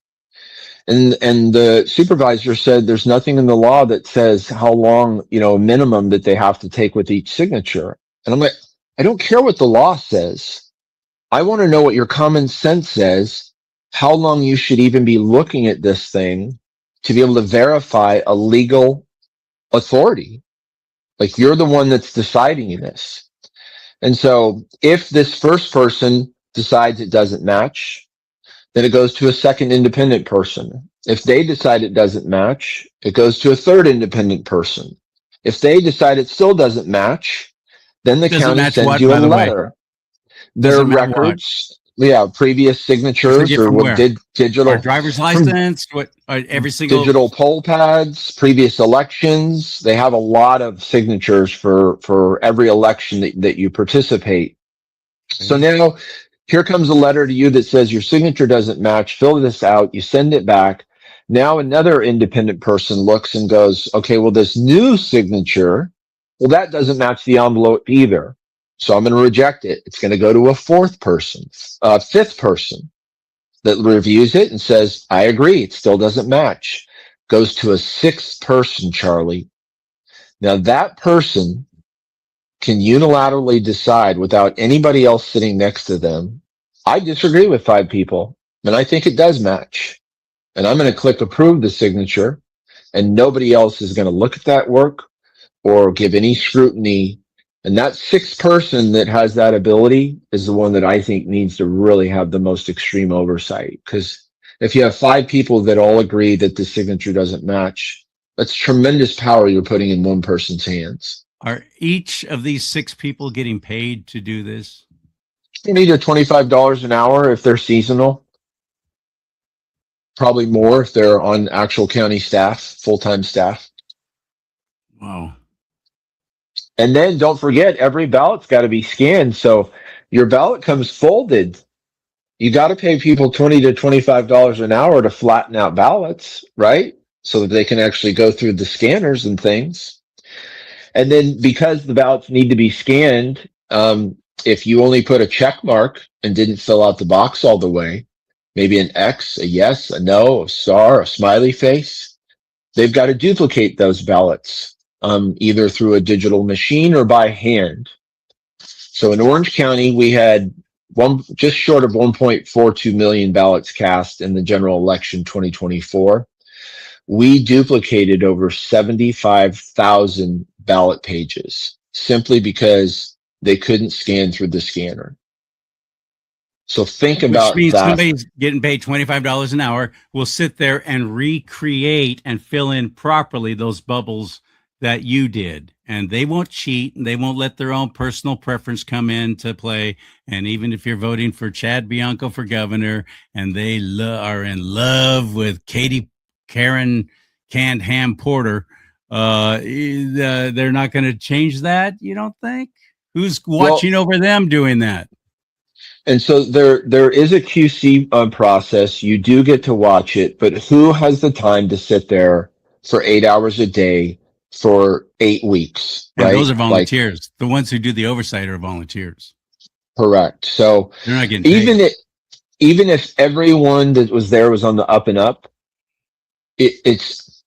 Speaker 4: And the supervisor said there's nothing in the law that says how long, minimum that they have to take with each signature. And I'm like, I don't care what the law says. I want to know what your common sense says, how long you should even be looking at this thing to be able to verify a legal authority. Like, you're the one that's deciding this. And so if this first person decides it doesn't match, then it goes to a second independent person. If they decide it doesn't match, it goes to a third independent person. If they decide it still doesn't match, then the
Speaker 1: Doesn't
Speaker 4: county
Speaker 1: match
Speaker 4: sends
Speaker 1: what,
Speaker 4: you a
Speaker 1: by the way?
Speaker 4: letter. Their
Speaker 1: Doesn't match what?
Speaker 4: records, previous
Speaker 1: Does it
Speaker 4: signatures
Speaker 1: get
Speaker 4: or
Speaker 1: from
Speaker 4: what
Speaker 1: where?
Speaker 4: digital
Speaker 1: Our driver's
Speaker 4: from
Speaker 1: license? What? Every single.
Speaker 4: digital poll pads, previous elections. They have a lot of signatures for every election that you participate. So now here comes a letter to you that says your signature doesn't match. Fill this out. You send it back. Now another independent person looks and goes, okay, well, this new signature, well, that doesn't match the envelope either. So I'm going to reject it. It's going to go to a fifth person that reviews it and says, I agree. It still doesn't match. Goes to a sixth person, Charlie. Now that person can unilaterally decide without anybody else sitting next to them, I disagree with 5 people, and I think it does match. And I'm going to click approve the signature, and nobody else is going to look at that work or give any scrutiny. And that sixth person that has that ability is the one that I think needs to really have the most extreme oversight. Because if you have 5 people that all agree that the signature doesn't match, that's tremendous power you're putting in one person's hands.
Speaker 1: Are each of these 6 people getting paid to do this?
Speaker 4: $20 to $25 an hour if they're seasonal. Probably more if they're on actual county staff, full-time staff.
Speaker 1: Wow.
Speaker 4: And then don't forget, every ballot's got to be scanned. So your ballot comes folded. You got to pay people $20 to $25 an hour to flatten out ballots, right? So that they can actually go through the scanners and things. And then because the ballots need to be scanned, if you only put a check mark and didn't fill out the box all the way, maybe an X, a yes, a no, a star, a smiley face, they've got to duplicate those ballots, either through a digital machine or by hand. So in Orange County, we had just short of 1.42 million ballots cast in the general election 2024. We duplicated over 75,000 ballot pages simply because they couldn't scan through the scanner. So think about
Speaker 1: Which means
Speaker 4: that.
Speaker 1: somebody's getting paid $25 an hour will sit there and recreate and fill in properly those bubbles that you did. And they won't cheat, and they won't let their own personal preference come into play. And even if you're voting for Chad Bianco for governor and they are in love with Karen Canned Ham Porter, they're not going to change that, you don't think? Who's watching over them doing that?
Speaker 4: And so there is a QC process. You do get to watch it, but who has the time to sit there for 8 hours a day for 8 weeks?
Speaker 1: And
Speaker 4: right?
Speaker 1: those are volunteers. The ones who do the oversight are volunteers.
Speaker 4: Correct. So
Speaker 1: they're not getting paid.
Speaker 4: Even if everyone that was there was on the up and up, it's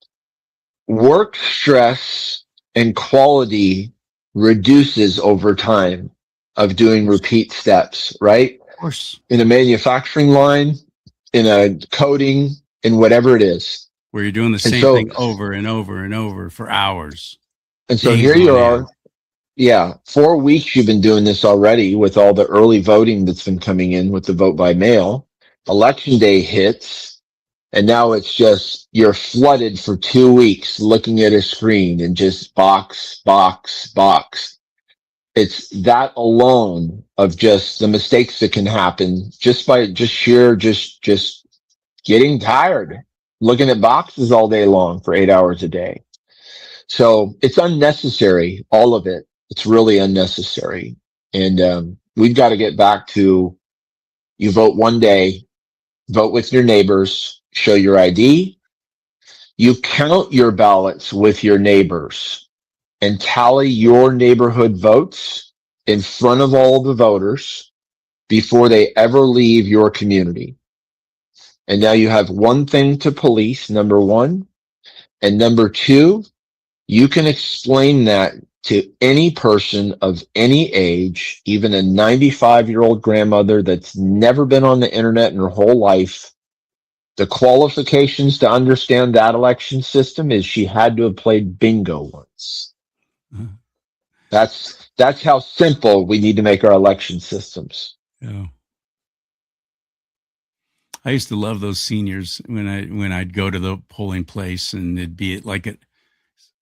Speaker 4: work stress and quality reduces over time of doing repeat steps, right?
Speaker 1: Of course.
Speaker 4: In a manufacturing line, in a coding, in whatever it is.
Speaker 1: Where you're doing the same thing over and over and over for hours.
Speaker 4: And so here you are. Yeah, 4 weeks you've been doing this already with all the early voting that's been coming in with the vote by mail. Election day hits, and now it's just you're flooded for 2 weeks looking at a screen and just box. It's that alone of just the mistakes that can happen just by sheer getting tired, looking at boxes all day long for 8 hours a day. So it's unnecessary, all of it. It's really unnecessary. And we've got to get back to you vote one day, vote with your neighbors, show your ID. You count your ballots with your neighbors and tally your neighborhood votes in front of all the voters before they ever leave your community. And now you have one thing to police, number one. And number two, you can explain that to any person of any age, even a 95-year-old grandmother that's never been on the internet in her whole life. The qualifications to understand that election system is she had to have played bingo once.
Speaker 1: Mhm.
Speaker 4: That's how simple we need to make our election systems.
Speaker 1: Yeah. I used to love those seniors when I'd go to the polling place, and it'd be like at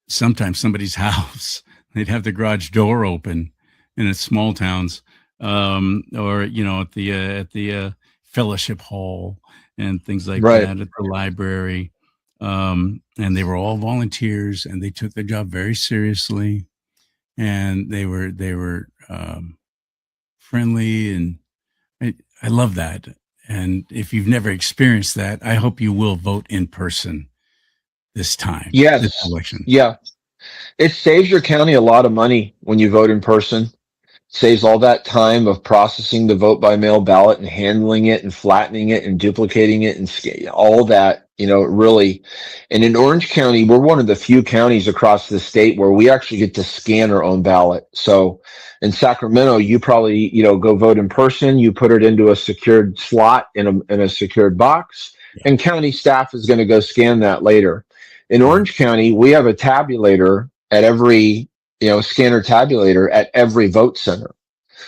Speaker 1: sometimes somebody's house. They'd have the garage door open in small towns, or at the fellowship hall and things like
Speaker 4: Right.
Speaker 1: that, at the library. And they were all volunteers, and they took their job very seriously, and they were friendly, and I love that. And if you've never experienced that, I hope you will vote in person this time, this
Speaker 4: Yes.
Speaker 1: election.
Speaker 4: Yeah. It saves your county a lot of money when you vote in person. Saves all that time of processing the vote by mail ballot and handling it and flattening it and duplicating it and all that, really. And in Orange County, we're one of the few counties across the state where we actually get to scan our own ballot. So in Sacramento, you probably, go vote in person, you put it into a secured slot in a secured box, and county staff is going to go scan that later. In Orange County, we have a tabulator at every scanner tabulator at every vote center.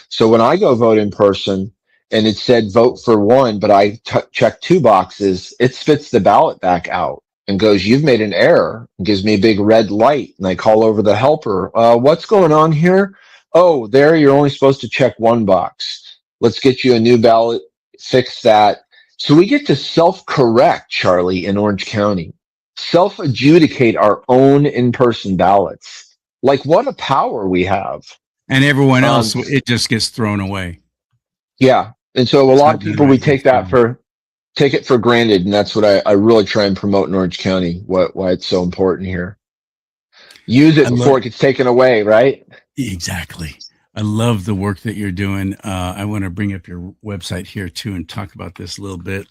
Speaker 4: So when I go vote in person and it said vote for one, but I check two boxes, it spits the ballot back out and goes, you've made an error, and gives me a big red light. And I call over the helper. What's going on here? Oh, there, you're only supposed to check one box. Let's get you a new ballot, fix that. So we get to self-correct, Charlie, in Orange County, self-adjudicate our own in-person ballots. Like, what a power we have.
Speaker 1: And everyone else, it just gets thrown away.
Speaker 4: Yeah. And so a lot of people, we take it for granted. And that's what I really try and promote in Orange County, why it's so important here. Use it before it gets taken away, right?
Speaker 1: Exactly. I love the work that you're doing. I want to bring up your website here too and talk about this a little bit.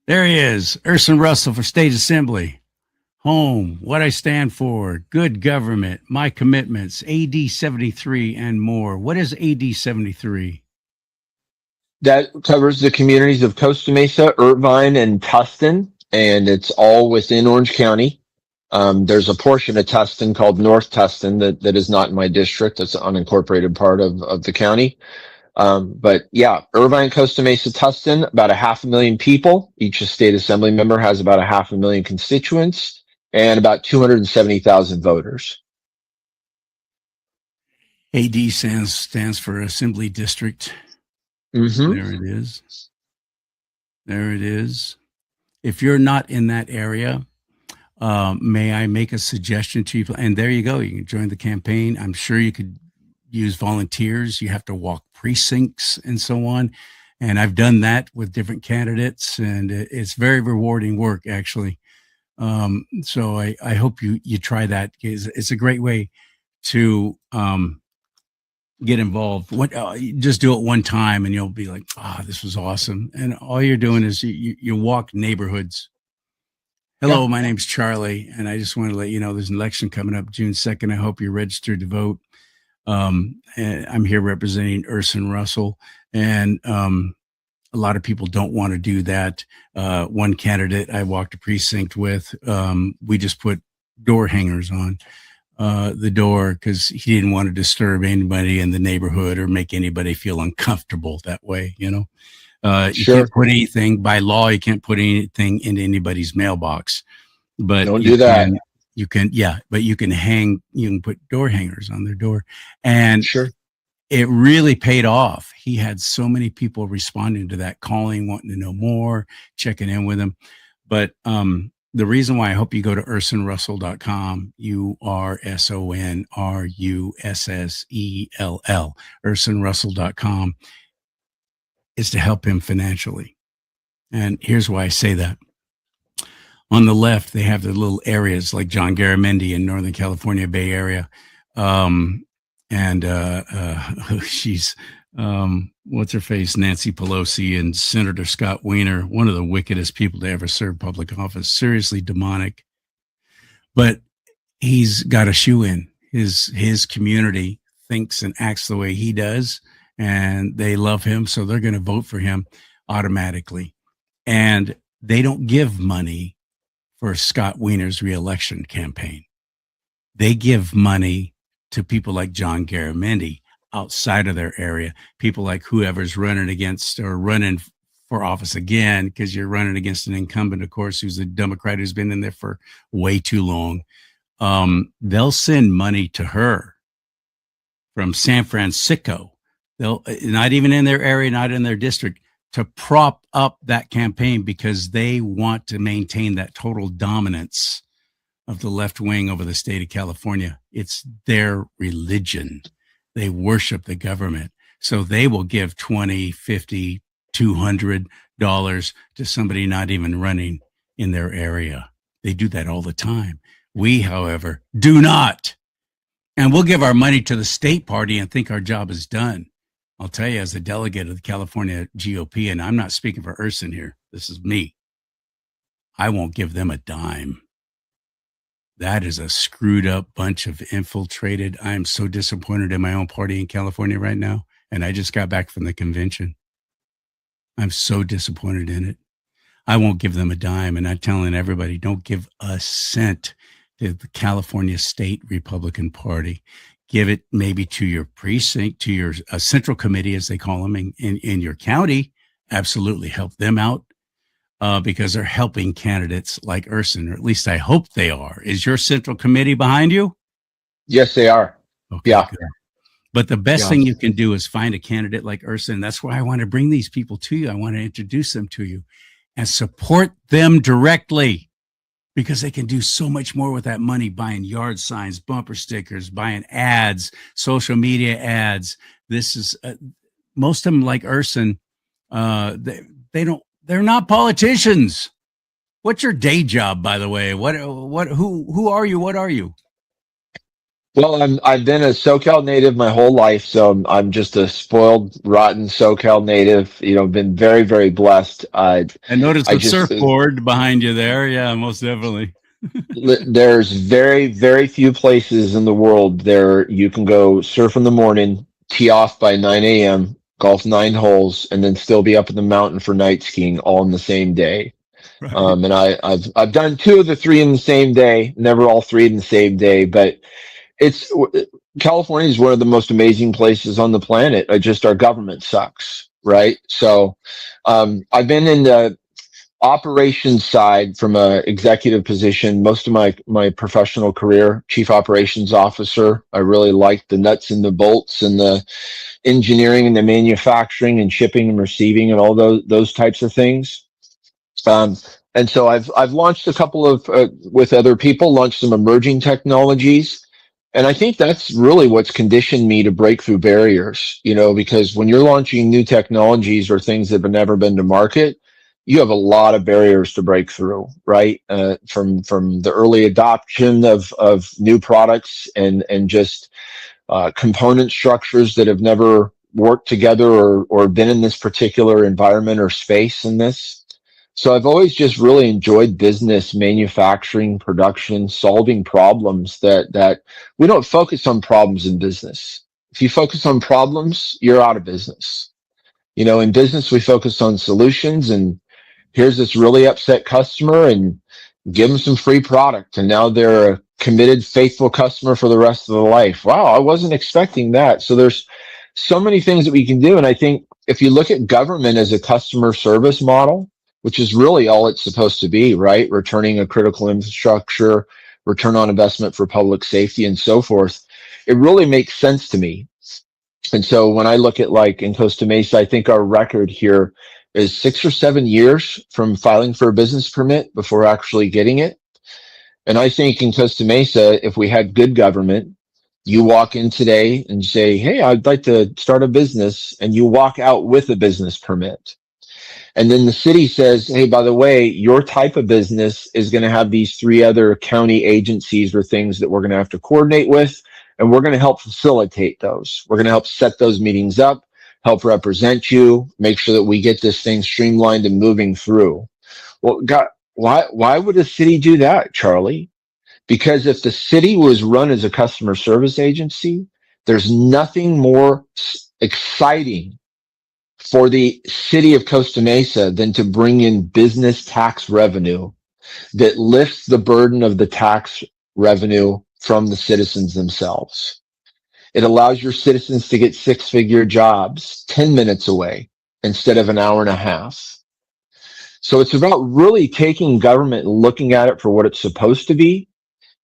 Speaker 1: There he is, Urson Russell for State Assembly. Home, what I stand for, good government, my commitments, AD 73 and more. What is AD 73?
Speaker 4: That covers the communities of Costa Mesa, Irvine, and Tustin, and it's all within Orange County. There's a portion of Tustin called North Tustin that is not in my district. It's an unincorporated part of the county. But yeah, Irvine, Costa Mesa, Tustin, about 500,000 people. Each state assembly member has about 500,000 constituents and about 270,000 voters.
Speaker 1: AD stands for Assembly District.
Speaker 4: Mm-hmm.
Speaker 1: There it is. There it is. If you're not in that area, may I make a suggestion to you? And there you go. You can join the campaign. I'm sure you could use volunteers. You have to walk precincts and so on. And I've done that with different candidates, and it's very rewarding work, actually. So I hope you try that. It's a great way to get involved. Just do it one time and you'll be like, this was awesome. And all you're doing is you walk neighborhoods. Hello, my name's Charlie, and I just want to let you know there's an election coming up June 2nd. I hope you're registered to vote. And I'm here representing Urson Russell, and a lot of people don't want to do that. One candidate I walked a precinct with, we just put door hangers on the door because he didn't want to disturb anybody in the neighborhood or make anybody feel uncomfortable that way, You can't put anything by law. You can't put anything in anybody's mailbox, but
Speaker 4: don't do that.
Speaker 1: But you can put door hangers on their door, and it really paid off. He had so many people responding to that, calling, wanting to know more, checking in with him. But the reason why I hope you go to ursonrussell.com, URSONRUSSELL, ursonrussell.com, is to help him financially. And here's why I say that. On the left, they have the little areas like John Garamendi in Northern California Bay Area. And she's, what's her face, Nancy Pelosi, and Senator Scott Wiener, one of the wickedest people to ever serve public office, seriously demonic. But he's got a shoe in. His community thinks and acts the way he does, and they love him, so they're going to vote for him automatically. And they don't give money for Scott Wiener's reelection campaign. They give money to people like John Garamendi outside of their area, people like whoever's running against or running for office again, because you're running against an incumbent, of course, who's a Democrat who's been in there for way too long. They'll send money to her from San Francisco. They'll not even in their area, not in their district, to prop up that campaign because they want to maintain that total dominance of the left wing over the state of California. It's their religion. They worship the government. So they will give $20, $50, $200 to somebody not even running in their area. They do that all the time. We, however, do not. And we'll give our money to the state party and think our job is done. I'll tell you, as a delegate of the California GOP, and I'm not speaking for Urson here, this is me, I won't give them a dime. That is a screwed up bunch of infiltrated. I am so disappointed in my own party in California right now. And I just got back from the convention. I'm so disappointed in it. I won't give them a dime. And I'm telling everybody, don't give a cent to the California State Republican Party. Give it maybe to your precinct, to your central committee, as they call them in your county. Absolutely help them out. Because they're helping candidates like Urson, or at least I hope they are. Is your central committee behind you?
Speaker 4: Yes, they are.
Speaker 1: Okay,
Speaker 4: yeah.
Speaker 1: Good. But the best thing you can do is find a candidate like Urson. That's why I want to bring these people to you. I want to introduce them to you and support them directly, because they can do so much more with that money, buying yard signs, bumper stickers, buying ads, social media ads. This is most of them like Urson. They're not politicians. What's your day job, by the way? Who are you? What are you?
Speaker 4: Well, I've been a SoCal native my whole life, so I'm just a spoiled, rotten SoCal native. Been very, very blessed.
Speaker 1: I noticed the surfboard behind you there. Yeah, most definitely.
Speaker 4: There's very, very few places in the world there you can go surf in the morning, tee off by 9 a.m., golf 9 holes, and then still be up in the mountain for night skiing all in the same day. Right. And I've done 2 of the 3 in the same day, never all 3 in the same day, but California is one of the most amazing places on the planet. Our government sucks, right? So I've been in the operations side from a executive position most of my professional career, chief operations officer. I really liked the nuts and the bolts and the engineering and the manufacturing and shipping and receiving and all those types of things. And so I've launched a couple of with other people, launched some emerging technologies. And I think that's really what's conditioned me to break through barriers, because when you're launching new technologies or things that have never been to market, you have a lot of barriers to break through, right? From the early adoption of new products and just component structures that have never worked together or been in this particular environment or space in this. So I've always just really enjoyed business, manufacturing, production, solving problems that we don't focus on problems in business. If you focus on problems, you're out of business. In business, we focus on solutions, and here's this really upset customer and give them some free product. And now they're a committed, faithful customer for the rest of their life. Wow, I wasn't expecting that. So there's so many things that we can do. And I think if you look at government as a customer service model, which is really all it's supposed to be, right? Returning a critical infrastructure, return on investment for public safety and so forth, it really makes sense to me. And so when I look at in Costa Mesa, I think our record here is 6 or 7 years from filing for a business permit before actually getting it. And I think in Costa Mesa, if we had good government, you walk in today and say, hey, I'd like to start a business, and you walk out with a business permit. And then the city says, hey, by the way, your type of business is going to have these 3 other county agencies or things that we're going to have to coordinate with. And we're going to help facilitate those. We're going to help set those meetings up, help represent you, make sure that we get this thing streamlined and moving through. Well, God, why would a city do that, Charlie? Because if the city was run as a customer service agency, there's nothing more exciting for the city of Costa Mesa than to bring in business tax revenue that lifts the burden of the tax revenue from the citizens themselves. It allows your citizens to get 6-figure jobs 10 minutes away instead of an hour and a half. So it's about really taking government and looking at it for what it's supposed to be.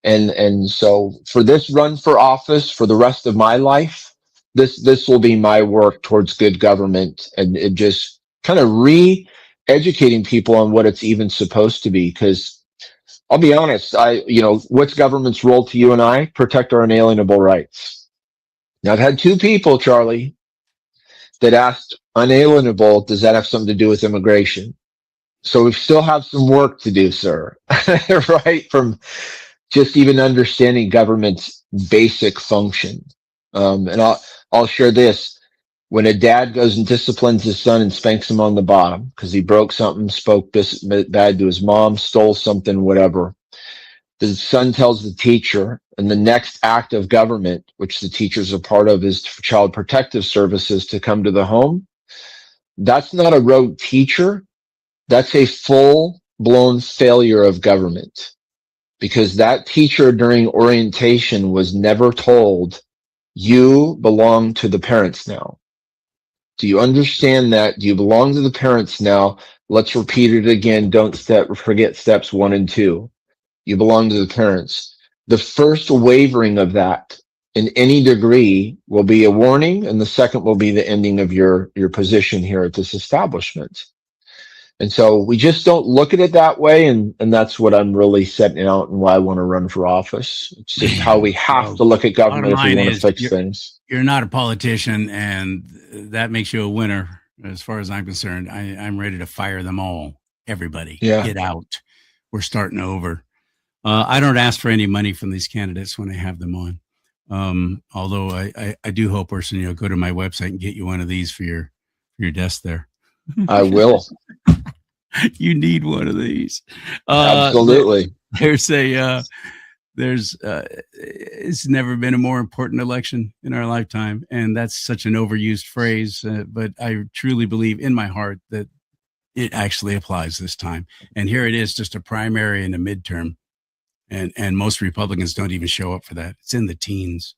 Speaker 4: And so for this run for office for the rest of my life, this will be my work towards good government and it just kind of re-educating people on what it's even supposed to be. Because I'll be honest, what's government's role to you and I? Protect our inalienable rights. Now I've had 2 people, Charlie, that asked unalienable, does that have something to do with immigration? So we still have some work to do, sir, right? From just even understanding government's basic function. And I'll share this. When a dad goes and disciplines his son and spanks him on the bottom because he broke something, spoke bad to his mom, stole something, whatever, the son tells the teacher, and the next act of government, which the teacher's a part of, is for Child Protective Services to come to the home. That's not a rogue teacher. That's a full-blown failure of government, because that teacher during orientation was never told, you belong to the parents now. Do you understand that? Do you belong to the parents now? Let's repeat it again. Don't forget steps 1 and 2. You belong to the parents. The first wavering of that in any degree will be a warning, and the second will be the ending of your position here at this establishment. And so we just don't look at it that way, and that's what I'm really setting out and why I want to run for office. It's just how we have to look at government if we want to fix things.
Speaker 1: You're not a politician, and that makes you a winner as far as I'm concerned. I'm ready to fire them all. Everybody, Get out. We're starting over. I don't ask for any money from these candidates when I have them on. Although I do hope, Urson, you'll go to my website and get you one of these for your desk there.
Speaker 4: I will.
Speaker 1: You need one of these.
Speaker 4: Absolutely.
Speaker 1: It's never been a more important election in our lifetime. And that's such an overused phrase. But I truly believe in my heart that it actually applies this time. And here it is, just a primary and a midterm. And most Republicans don't even show up for that. It's in the teens.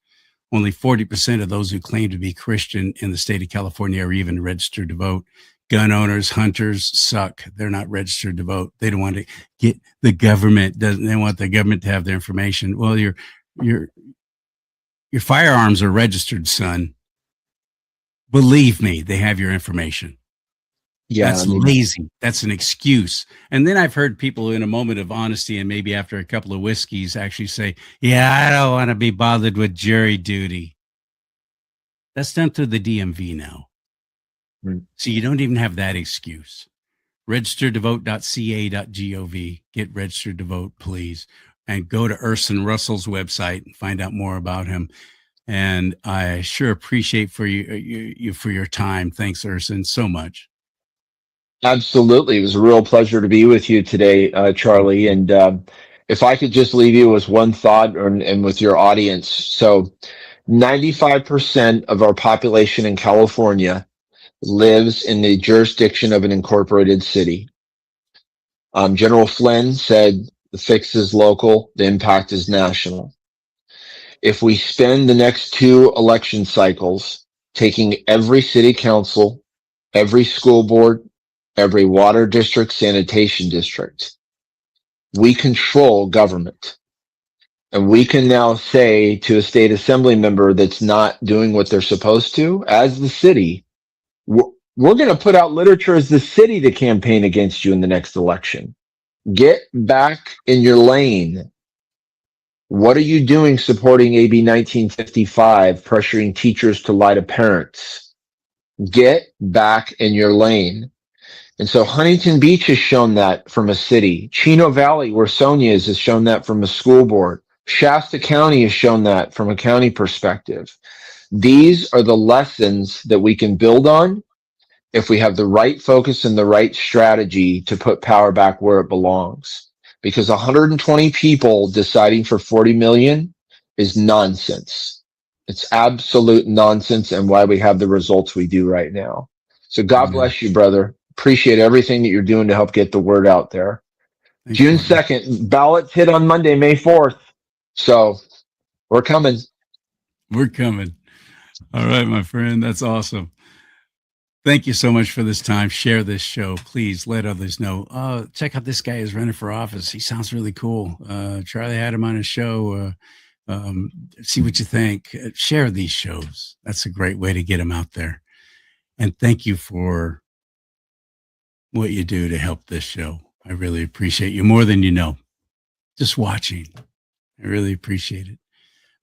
Speaker 1: Only 40% of those who claim to be Christian in the state of California are even registered to vote. Gun owners, hunters suck. They're not registered to vote. They don't want to get the government. They want the government to have their information. Well, your firearms are registered, son. Believe me, they have your information. Yeah, that's lazy. That's an excuse. And then I've heard people in a moment of honesty and maybe after a couple of whiskeys actually say, yeah, I don't want to be bothered with jury duty. That's done through the DMV now. So you don't even have that excuse. Registertovote.ca.gov. Get registered to vote, please. And go to Urson Russell's website and find out more about him. And I sure appreciate for you for your time. Thanks, Urson, so much.
Speaker 4: Absolutely. It was a real pleasure to be with you today, Charlie. And if I could just leave you with one thought and with your audience. So 95% of our population in California lives in the jurisdiction of an incorporated city. General Flynn said the fix is local, the impact is national. If we spend the next 2 election cycles taking every city council, every school board, every water district, sanitation district, we control government. And we can now say to a state assembly member that's not doing what they're supposed to, as the city, we're going to put out literature as the city to campaign against you in the next election. Get back in your lane. What are you doing supporting AB 1955, pressuring teachers to lie to parents? Get back in your lane. And so Huntington Beach has shown that from a city. Chino Valley, where Sonia is, has shown that from a school board. Shasta County has shown that from a county perspective. These are the lessons that we can build on if we have the right focus and the right strategy to put power back where it belongs. Because 120 people deciding for 40 million is nonsense. It's absolute nonsense, and why we have the results we do right now. So God bless you, brother. Appreciate everything that you're doing to help get the word out there.
Speaker 1: Thanks,
Speaker 4: June
Speaker 1: Martin.
Speaker 4: 2nd, ballots hit on Monday, May 4th. So we're coming.
Speaker 1: We're coming. All right, my friend. That's awesome. Thank you so much for this time. Share this show. Please let others know. Check out this guy who's running for office. He sounds really cool. Charlie had him on his show. See what you think. Share these shows. That's a great way to get them out there. And thank you for what you do to help this show. I really appreciate you more than you know. Just watching. I really appreciate it.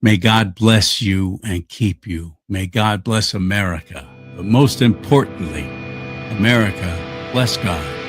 Speaker 1: May God bless you and keep you. May God bless America. But most importantly, America, bless God.